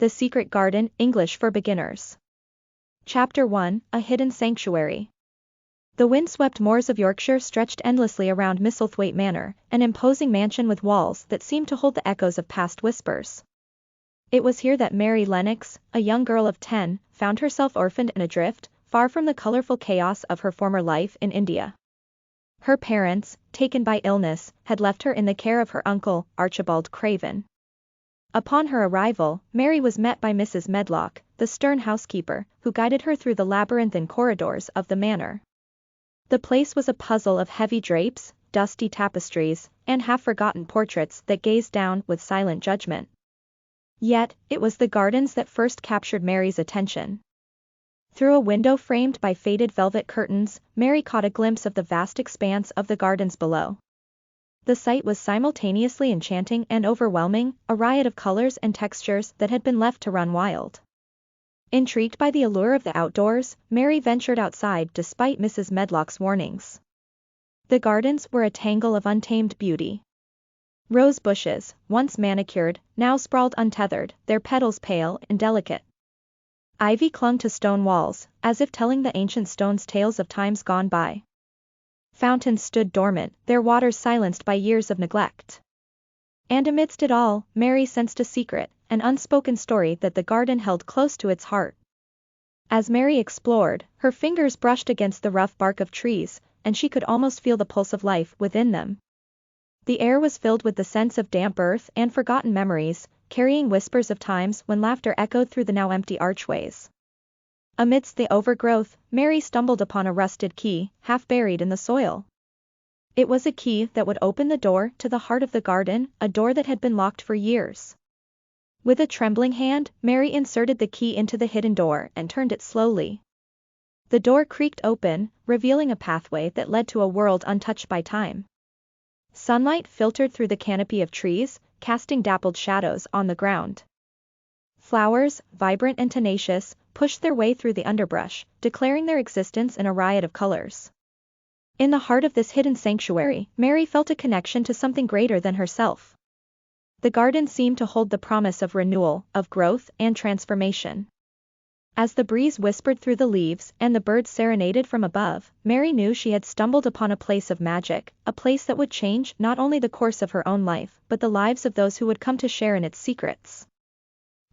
The Secret Garden, English for Beginners. Chapter 1, A Hidden Sanctuary. The wind-swept moors of Yorkshire stretched endlessly around Misselthwaite Manor, an imposing mansion with walls that seemed to hold the echoes of past whispers. It was here that Mary Lennox, a young girl of 10, found herself orphaned and adrift, far from the colorful chaos of her former life in India. Her parents, taken by illness, had left her in the care of her uncle, Archibald Craven. Upon her arrival, Mary was met by Mrs. Medlock, the stern housekeeper, who guided her through the labyrinthine corridors of the manor. The place was a puzzle of heavy drapes, dusty tapestries, and half-forgotten portraits that gazed down with silent judgment. Yet, it was the gardens that first captured Mary's attention. Through a window framed by faded velvet curtains, Mary caught a glimpse of the vast expanse of the gardens below. The sight was simultaneously enchanting and overwhelming, a riot of colors and textures that had been left to run wild. Intrigued by the allure of the outdoors, Mary ventured outside despite Mrs. Medlock's warnings. The gardens were a tangle of untamed beauty. Rose bushes, once manicured, now sprawled untethered, their petals pale and delicate. Ivy clung to stone walls, as if telling the ancient stones tales of times gone by. Fountains stood dormant, their waters silenced by years of neglect. And amidst it all, Mary sensed a secret, an unspoken story that the garden held close to its heart. As Mary explored, her fingers brushed against the rough bark of trees, and she could almost feel the pulse of life within them. The air was filled with the scents of damp earth and forgotten memories, carrying whispers of times when laughter echoed through the now empty archways. Amidst the overgrowth, Mary stumbled upon a rusted key, half buried in the soil. It was a key that would open the door to the heart of the garden, a door that had been locked for years. With a trembling hand, Mary inserted the key into the hidden door and turned it slowly. The door creaked open, revealing a pathway that led to a world untouched by time. Sunlight filtered through the canopy of trees, casting dappled shadows on the ground. Flowers, vibrant and tenacious, pushed their way through the underbrush, declaring their existence in a riot of colors. In the heart of this hidden sanctuary, Mary felt a connection to something greater than herself. The garden seemed to hold the promise of renewal, of growth and transformation. As the breeze whispered through the leaves and the birds serenaded from above, Mary knew she had stumbled upon a place of magic, a place that would change not only the course of her own life, but the lives of those who would come to share in its secrets.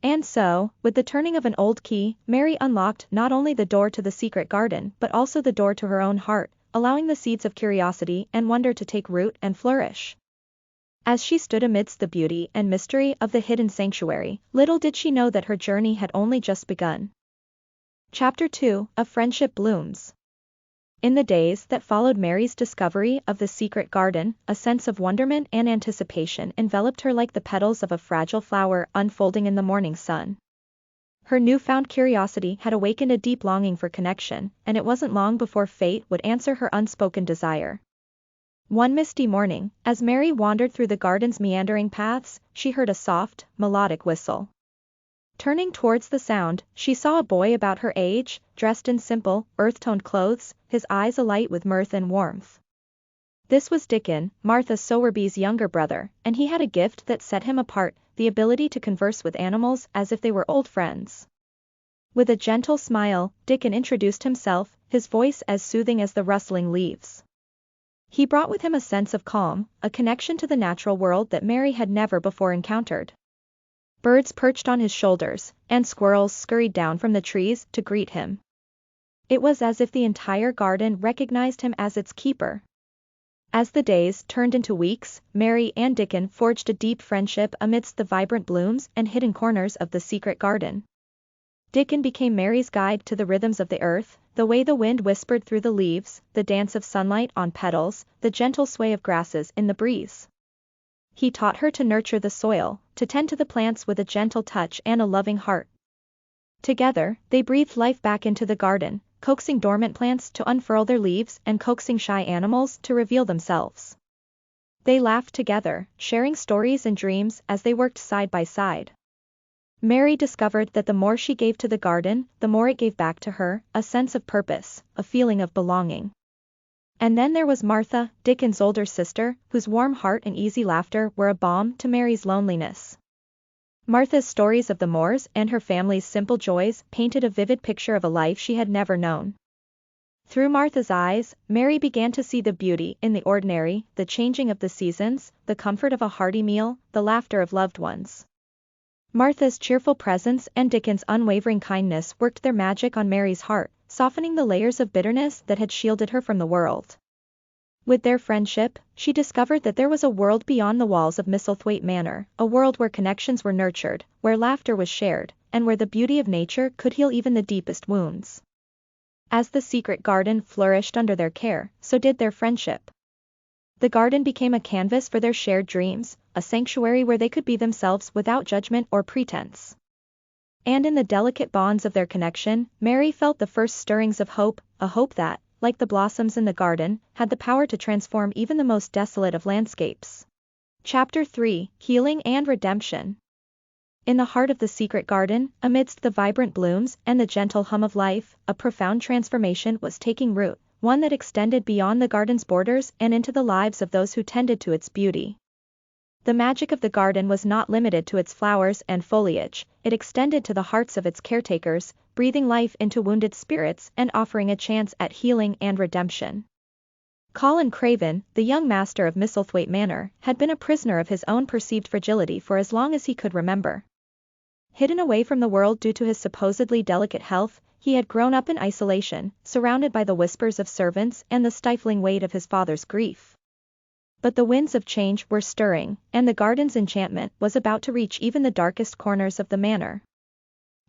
And so, with the turning of an old key, Mary unlocked not only the door to the secret garden but also the door to her own heart, allowing the seeds of curiosity and wonder to take root and flourish. As she stood amidst the beauty and mystery of the hidden sanctuary, little did she know that her journey had only just begun. Chapter 2, A Friendship Blooms. In the days that followed Mary's discovery of the secret garden, a sense of wonderment and anticipation enveloped her like the petals of a fragile flower unfolding in the morning sun. Her newfound curiosity had awakened a deep longing for connection, and it wasn't long before fate would answer her unspoken desire. One misty morning, as Mary wandered through the garden's meandering paths, she heard a soft, melodic whistle. Turning towards the sound, she saw a boy about her age, dressed in simple, earth-toned clothes, his eyes alight with mirth and warmth. This was Dickon, Martha Sowerby's younger brother, and he had a gift that set him apart, the ability to converse with animals as if they were old friends. With a gentle smile, Dickon introduced himself, his voice as soothing as the rustling leaves. He brought with him a sense of calm, a connection to the natural world that Mary had never before encountered. Birds perched on his shoulders, and squirrels scurried down from the trees to greet him. It was as if the entire garden recognized him as its keeper. As the days turned into weeks, Mary and Dickon forged a deep friendship amidst the vibrant blooms and hidden corners of the secret garden. Dickon became Mary's guide to the rhythms of the earth, the way the wind whispered through the leaves, the dance of sunlight on petals, the gentle sway of grasses in the breeze. He taught her to nurture the soil, to tend to the plants with a gentle touch and a loving heart. Together, they breathed life back into the garden, coaxing dormant plants to unfurl their leaves and coaxing shy animals to reveal themselves. They laughed together, sharing stories and dreams as they worked side by side. Mary discovered that the more she gave to the garden, the more it gave back to her, a sense of purpose, a feeling of belonging. And then there was Martha, Dickon's older sister, whose warm heart and easy laughter were a balm to Mary's loneliness. Martha's stories of the moors and her family's simple joys painted a vivid picture of a life she had never known. Through Martha's eyes, Mary began to see the beauty in the ordinary, the changing of the seasons, the comfort of a hearty meal, the laughter of loved ones. Martha's cheerful presence and Dickon's unwavering kindness worked their magic on Mary's heart, softening the layers of bitterness that had shielded her from the world. With their friendship, she discovered that there was a world beyond the walls of Misselthwaite Manor, a world where connections were nurtured, where laughter was shared, and where the beauty of nature could heal even the deepest wounds. As the secret garden flourished under their care, so did their friendship. The garden became a canvas for their shared dreams, a sanctuary where they could be themselves without judgment or pretense. And in the delicate bonds of their connection, Mary felt the first stirrings of hope, a hope that, like the blossoms in the garden, had the power to transform even the most desolate of landscapes. Chapter 3: Healing and Redemption. In the heart of the secret garden, amidst the vibrant blooms and the gentle hum of life, a profound transformation was taking root, one that extended beyond the garden's borders and into the lives of those who tended to its beauty. The magic of the garden was not limited to its flowers and foliage, it extended to the hearts of its caretakers, breathing life into wounded spirits and offering a chance at healing and redemption. Colin Craven, the young master of Misselthwaite Manor, had been a prisoner of his own perceived fragility for as long as he could remember. Hidden away from the world due to his supposedly delicate health, he had grown up in isolation, surrounded by the whispers of servants and the stifling weight of his father's grief. But the winds of change were stirring, and the garden's enchantment was about to reach even the darkest corners of the manor.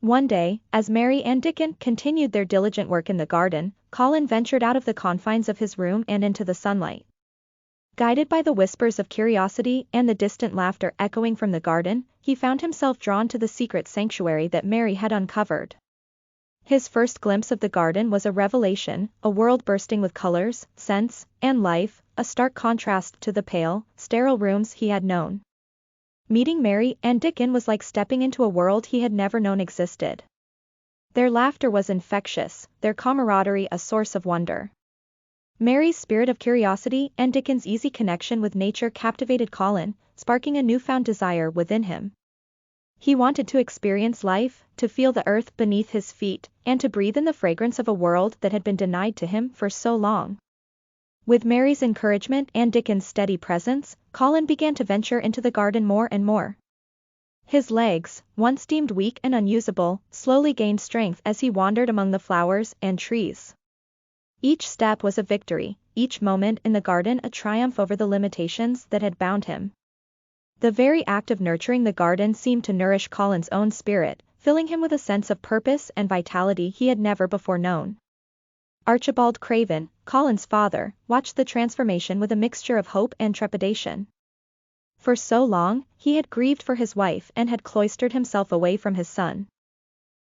One day, as Mary and Dickon continued their diligent work in the garden, Colin ventured out of the confines of his room and into the sunlight. Guided by the whispers of curiosity and the distant laughter echoing from the garden, he found himself drawn to the secret sanctuary that Mary had uncovered. His first glimpse of the garden was a revelation, a world bursting with colors, scents, and life, a stark contrast to the pale, sterile rooms he had known. Meeting Mary and Dickon was like stepping into a world he had never known existed. Their laughter was infectious, their camaraderie a source of wonder. Mary's spirit of curiosity and Dickon's easy connection with nature captivated Colin, sparking a newfound desire within him. He wanted to experience life, to feel the earth beneath his feet, and to breathe in the fragrance of a world that had been denied to him for so long. With Mary's encouragement and Dickon's steady presence, Colin began to venture into the garden more and more. His legs, once deemed weak and unusable, slowly gained strength as he wandered among the flowers and trees. Each step was a victory, each moment in the garden a triumph over the limitations that had bound him. The very act of nurturing the garden seemed to nourish Colin's own spirit, filling him with a sense of purpose and vitality he had never before known. Archibald Craven, Colin's father, watched the transformation with a mixture of hope and trepidation. For so long, he had grieved for his wife and had cloistered himself away from his son.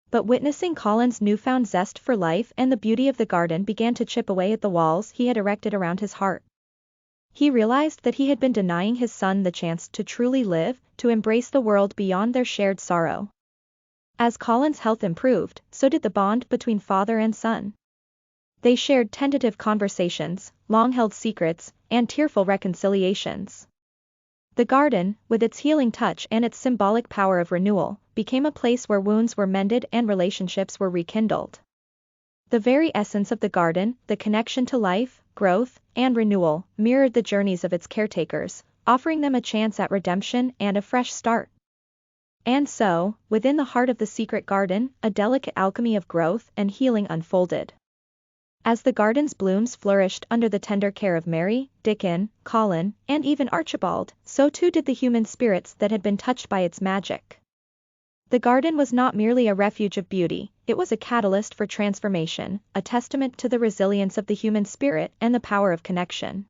But witnessing Colin's newfound zest for life and the beauty of the garden began to chip away at the walls he had erected around his heart. He realized that he had been denying his son the chance to truly live, to embrace the world beyond their shared sorrow. As Colin's health improved, so did the bond between father and son. They shared tentative conversations, long-held secrets, and tearful reconciliations. The garden, with its healing touch and its symbolic power of renewal, became a place where wounds were mended and relationships were rekindled. The very essence of the garden, the connection to life, growth, and renewal, mirrored the journeys of its caretakers, offering them a chance at redemption and a fresh start. And so, within the heart of the secret garden, a delicate alchemy of growth and healing unfolded. As the garden's blooms flourished under the tender care of Mary, Dickon, Colin, and even Archibald, so too did the human spirits that had been touched by its magic. The garden was not merely a refuge of beauty, it was a catalyst for transformation, a testament to the resilience of the human spirit and the power of connection.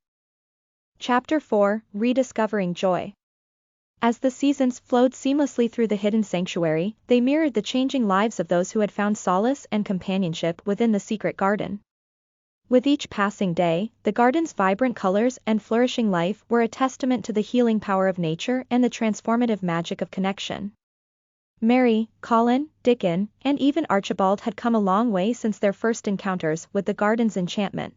Chapter 4: Rediscovering Joy. As the seasons flowed seamlessly through the hidden sanctuary, they mirrored the changing lives of those who had found solace and companionship within the secret garden. With each passing day, the garden's vibrant colors and flourishing life were a testament to the healing power of nature and the transformative magic of connection. Mary, Colin, Dickon, and even Archibald had come a long way since their first encounters with the garden's enchantment.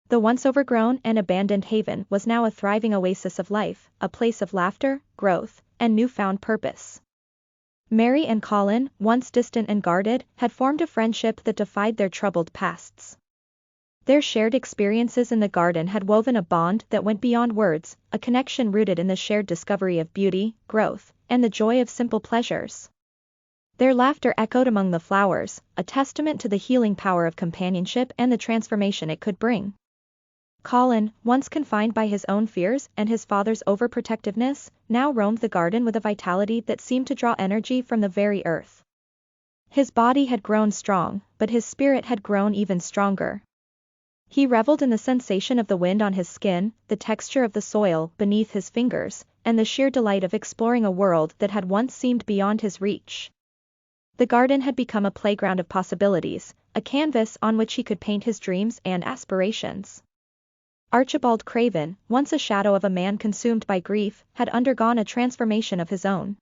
The once overgrown and abandoned haven was now a thriving oasis of life, a place of laughter, growth, and newfound purpose. Mary and Colin, once distant and guarded, had formed a friendship that defied their troubled pasts. Their shared experiences in the garden had woven a bond that went beyond words, a connection rooted in the shared discovery of beauty, growth, and the joy of simple pleasures. Their laughter echoed among the flowers, a testament to the healing power of companionship and the transformation it could bring. Colin, once confined by his own fears and his father's overprotectiveness, now roamed the garden with a vitality that seemed to draw energy from the very earth. His body had grown strong, but his spirit had grown even stronger. He reveled in the sensation of the wind on his skin, the texture of the soil beneath his fingers, and the sheer delight of exploring a world that had once seemed beyond his reach. The garden had become a playground of possibilities, a canvas on which he could paint his dreams and aspirations. Archibald Craven, once a shadow of a man consumed by grief, had undergone a transformation of his own.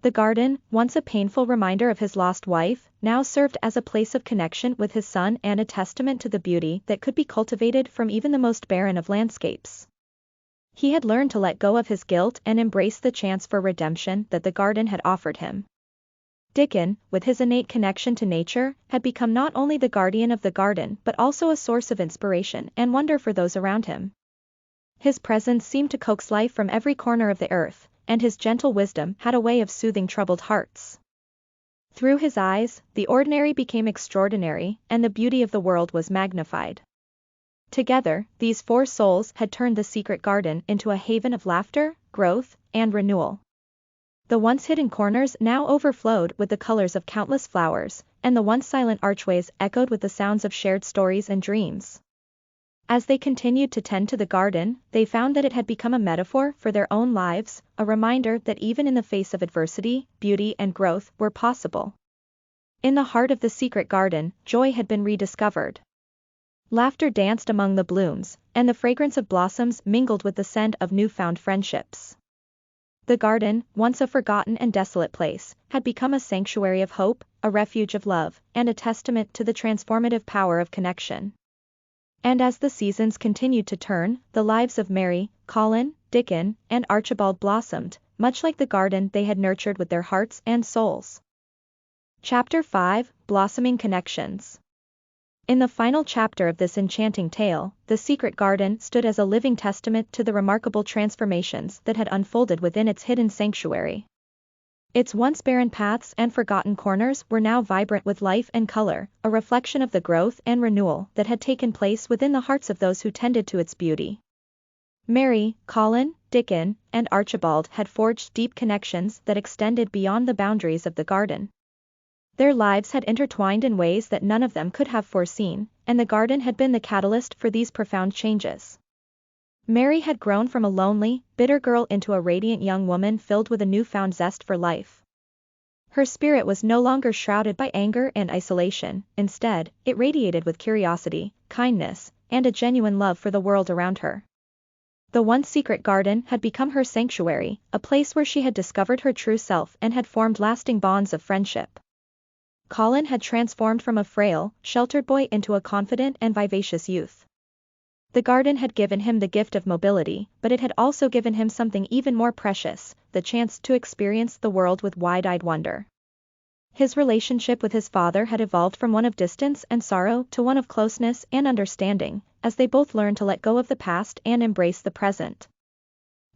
The garden, once a painful reminder of his lost wife, now served as a place of connection with his son and a testament to the beauty that could be cultivated from even the most barren of landscapes. He had learned to let go of his guilt and embrace the chance for redemption that the garden had offered him. Dickon, with his innate connection to nature, had become not only the guardian of the garden but also a source of inspiration and wonder for those around him. His presence seemed to coax life from every corner of the earth, and his gentle wisdom had a way of soothing troubled hearts. Through his eyes, the ordinary became extraordinary, and the beauty of the world was magnified. Together, these four souls had turned the secret garden into a haven of laughter, growth, and renewal. The once hidden corners now overflowed with the colors of countless flowers, and the once silent archways echoed with the sounds of shared stories and dreams. As they continued to tend to the garden, they found that it had become a metaphor for their own lives, a reminder that even in the face of adversity, beauty and growth were possible. In the heart of the secret garden, joy had been rediscovered. Laughter danced among the blooms, and the fragrance of blossoms mingled with the scent of newfound friendships. The garden, once a forgotten and desolate place, had become a sanctuary of hope, a refuge of love, and a testament to the transformative power of connection. And as the seasons continued to turn, the lives of Mary, Colin, Dickon, and Archibald blossomed, much like the garden they had nurtured with their hearts and souls. Chapter 5, Blossoming Connections. In the final chapter of this enchanting tale, the secret garden stood as a living testament to the remarkable transformations that had unfolded within its hidden sanctuary. Its once barren paths and forgotten corners were now vibrant with life and color, a reflection of the growth and renewal that had taken place within the hearts of those who tended to its beauty. Mary, Colin, Dickon, and Archibald had forged deep connections that extended beyond the boundaries of the garden. Their lives had intertwined in ways that none of them could have foreseen, and the garden had been the catalyst for these profound changes. Mary had grown from a lonely, bitter girl into a radiant young woman filled with a newfound zest for life. Her spirit was no longer shrouded by anger and isolation, instead, it radiated with curiosity, kindness, and a genuine love for the world around her. The once secret garden had become her sanctuary, a place where she had discovered her true self and had formed lasting bonds of friendship. Colin had transformed from a frail, sheltered boy into a confident and vivacious youth. The garden had given him the gift of mobility, but it had also given him something even more precious, the chance to experience the world with wide-eyed wonder. His relationship with his father had evolved from one of distance and sorrow to one of closeness and understanding, as they both learned to let go of the past and embrace the present.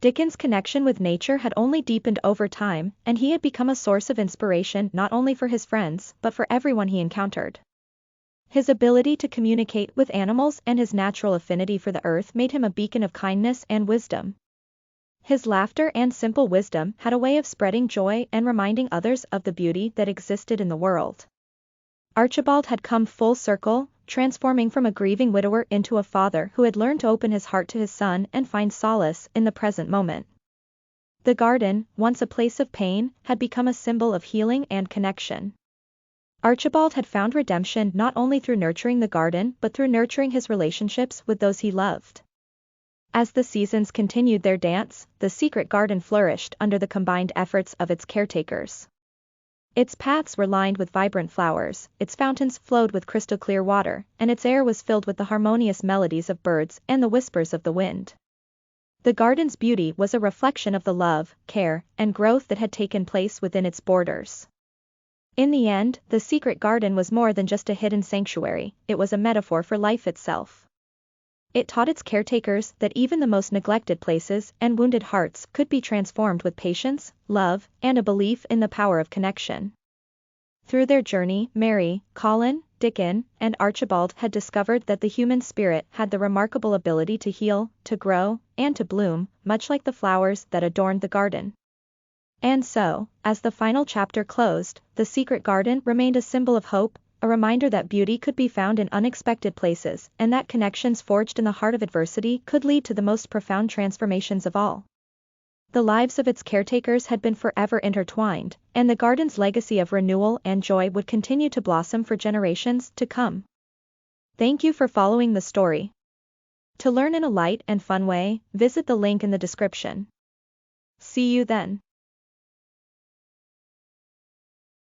Dickon's connection with nature had only deepened over time, and he had become a source of inspiration not only for his friends but for everyone he encountered. His ability to communicate with animals and his natural affinity for the earth made him a beacon of kindness and wisdom. His laughter and simple wisdom had a way of spreading joy and reminding others of the beauty that existed in the world. Archibald had come full circle, transforming from a grieving widower into a father who had learned to open his heart to his son and find solace in the present moment. The garden, once a place of pain, had become a symbol of healing and connection. Archibald had found redemption not only through nurturing the garden but through nurturing his relationships with those he loved. As the seasons continued their dance, the secret garden flourished under the combined efforts of its caretakers. Its paths were lined with vibrant flowers, its fountains flowed with crystal-clear water, and its air was filled with the harmonious melodies of birds and the whispers of the wind. The garden's beauty was a reflection of the love, care, and growth that had taken place within its borders. In the end, the secret garden was more than just a hidden sanctuary, it was a metaphor for life itself. It taught its caretakers that even the most neglected places and wounded hearts could be transformed with patience, love, and a belief in the power of connection. Through their journey, Mary, Colin, Dickon, and Archibald had discovered that the human spirit had the remarkable ability to heal, to grow, and to bloom, much like the flowers that adorned the garden. And so, as the final chapter closed, the secret garden remained a symbol of hope, a reminder that beauty could be found in unexpected places, and that connections forged in the heart of adversity could lead to the most profound transformations of all. The lives of its caretakers had been forever intertwined, and the garden's legacy of renewal and joy would continue to blossom for generations to come. Thank you for following the story. To learn in a light and fun way, visit the link in the description. See you then.